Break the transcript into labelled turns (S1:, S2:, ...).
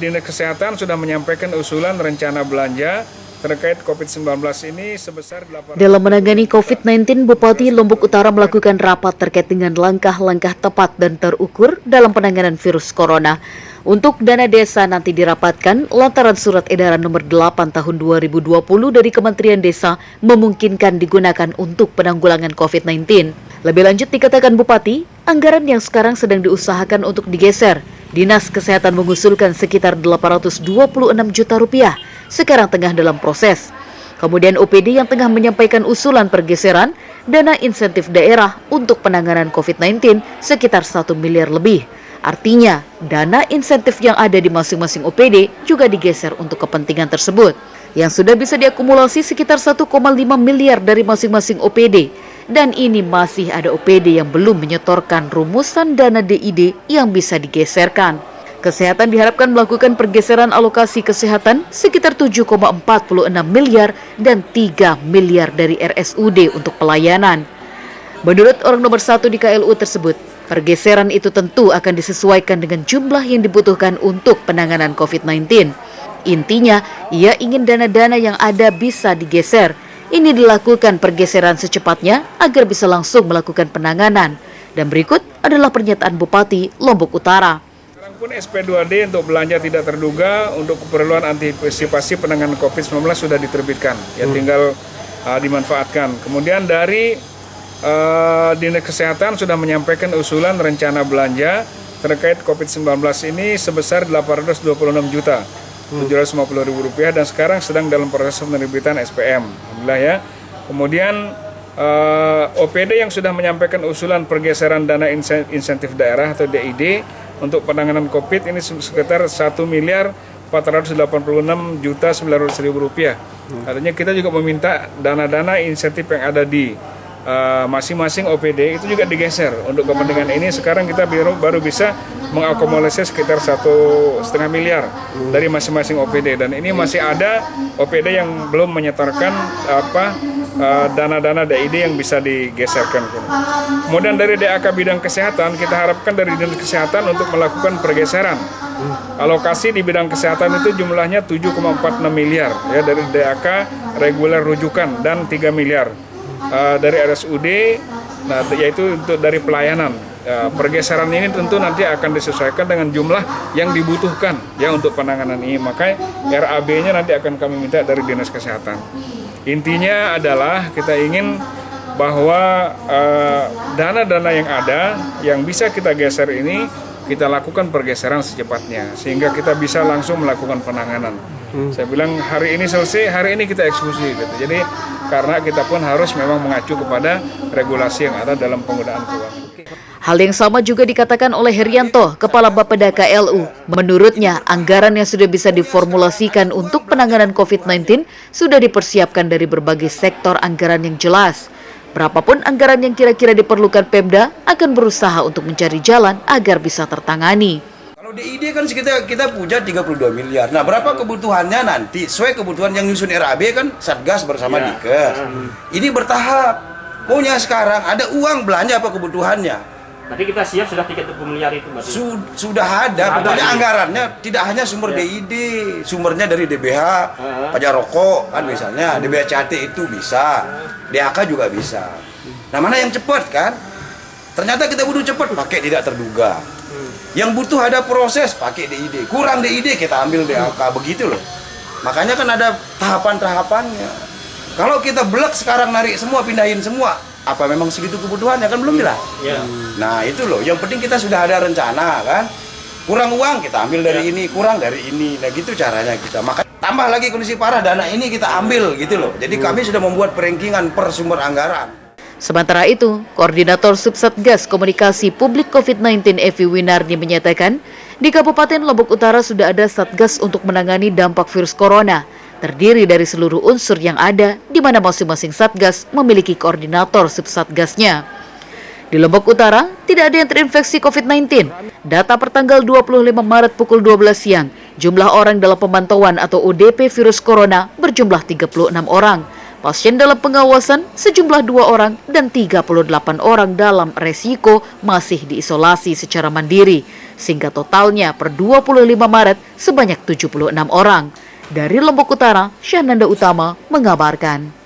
S1: Dinas Kesehatan sudah menyampaikan usulan rencana belanja terkait COVID-19 ini sebesar 800.
S2: Dalam menangani COVID-19, Bupati Lombok Utara melakukan rapat terkait dengan langkah-langkah tepat dan terukur dalam penanganan virus corona. Untuk dana desa nanti dirapatkan lantaran surat edaran nomor 8 tahun 2020 dari Kementerian Desa memungkinkan digunakan untuk penanggulangan COVID-19. Lebih lanjut dikatakan Bupati, anggaran yang sekarang sedang diusahakan untuk digeser. Dinas Kesehatan mengusulkan sekitar 826 juta rupiah, sekarang tengah dalam proses. Kemudian OPD yang tengah menyampaikan usulan pergeseran dana insentif daerah untuk penanganan COVID-19 sekitar 1 miliar lebih. Artinya, dana insentif yang ada di masing-masing OPD juga digeser untuk kepentingan tersebut. Yang sudah bisa diakumulasi sekitar 1,5 miliar dari masing-masing OPD. Dan ini masih ada OPD yang belum menyetorkan rumusan dana DID yang bisa digeserkan. Kesehatan diharapkan melakukan pergeseran alokasi kesehatan sekitar 7,46 miliar dan 3 miliar dari RSUD untuk pelayanan. Menurut orang nomor 1 di KLU tersebut, pergeseran itu tentu akan disesuaikan dengan jumlah yang dibutuhkan untuk penanganan COVID-19. Intinya, ia ingin dana-dana yang ada bisa digeser. Ini dilakukan pergeseran secepatnya agar bisa langsung melakukan penanganan. Dan berikut adalah pernyataan Bupati Lombok Utara.
S1: Sekarang pun SP2D untuk belanja tidak terduga untuk keperluan antisipasi penanganan COVID-19 sudah diterbitkan. Ya tinggal dimanfaatkan. Kemudian dari Dinas Kesehatan sudah menyampaikan usulan rencana belanja terkait COVID-19 ini sebesar 826 juta 750 ribu rupiah dan sekarang sedang dalam proses penerbitan SPM. Alhamdulillah ya. Kemudian OPD yang sudah menyampaikan usulan pergeseran dana insentif daerah atau DID untuk penanganan COVID ini sekitar 1 miliar 486 juta 900 ribu rupiah. Artinya kita juga meminta dana-dana insentif yang ada di masing-masing OPD itu juga digeser untuk kepentingan ini. Sekarang kita baru bisa mengakumulasi sekitar 1,5 miliar dari masing-masing OPD dan ini masih ada OPD yang belum menyetorkan dana-dana DID yang bisa digeserkan. Kemudian dari DAK bidang kesehatan kita harapkan dari Dinas Kesehatan untuk melakukan pergeseran. Alokasi di bidang kesehatan itu jumlahnya 7,46 miliar ya dari DAK reguler rujukan dan 3 miliar. Dari RSUD, yaitu untuk dari pelayanan. Pergeseran ini tentu nanti akan disesuaikan dengan jumlah yang dibutuhkan ya untuk penanganan ini. Maka RAB-nya nanti akan kami minta dari Dinas Kesehatan. Intinya adalah kita ingin bahwa dana-dana yang ada yang bisa kita geser ini kita lakukan pergeseran secepatnya sehingga kita bisa langsung melakukan penanganan. Saya bilang hari ini selesai, hari ini kita eksekusi gitu. Jadi karena kita pun harus memang mengacu kepada regulasi yang ada dalam penggunaan keuangan.
S2: Hal yang sama juga dikatakan oleh Herianto, Kepala Bapeda KLU. Menurutnya, anggaran yang sudah bisa diformulasikan untuk penanganan COVID-19 sudah dipersiapkan dari berbagai sektor anggaran yang jelas. Berapapun anggaran yang kira-kira diperlukan Pemda akan berusaha untuk mencari jalan agar bisa tertangani.
S3: Kalau DID kan kita punya 32 miliar. Nah, berapa kebutuhannya nanti? Sesuai kebutuhan yang nyusun RAB kan Satgas bersama Dikes. Ini bertahap. Pokoknya sekarang ada uang belanja apa kebutuhannya.
S4: Berarti kita siap sudah 30 miliar itu berarti?
S3: Sudah ada. Pokoknya anggarannya tidak hanya sumber DID, sumbernya dari DBH, pajak rokok kan misalnya, DBH CAT itu bisa, DAK juga bisa. Nah, mana yang cepat kan? Ternyata kita butuh cepat, pakai tidak terduga. Yang butuh ada proses, pakai DID. Kurang DID, kita ambil DAK, begitu loh. Makanya kan ada tahapan-tahapannya. Kalau kita blek sekarang narik semua, pindahin semua, apa memang segitu kebutuhannya? Kan belum jelas. Nah itu loh, yang penting kita sudah ada rencana kan. Kurang uang, kita ambil dari ini, kurang dari ini. Nah gitu caranya kita. Makanya tambah lagi kondisi parah, dana ini kita ambil gitu loh. Jadi kami sudah membuat perankingan per sumber anggaran.
S2: Sementara itu, Koordinator Subsatgas Komunikasi Publik COVID-19 Evi Winardi menyatakan, di Kabupaten Lombok Utara sudah ada Satgas untuk menangani dampak virus corona, terdiri dari seluruh unsur yang ada, di mana masing-masing Satgas memiliki koordinator Subsatgasnya. Di Lombok Utara, tidak ada yang terinfeksi COVID-19. Data pertanggal 25 Maret pukul 12 siang, jumlah orang dalam pemantauan atau ODP virus corona berjumlah 36 orang. Pasien dalam pengawasan sejumlah 2 orang dan 38 orang dalam resiko masih diisolasi secara mandiri, sehingga totalnya per 25 Maret sebanyak 76 orang. Dari Lombok Utara, Syahnanda Utama mengabarkan.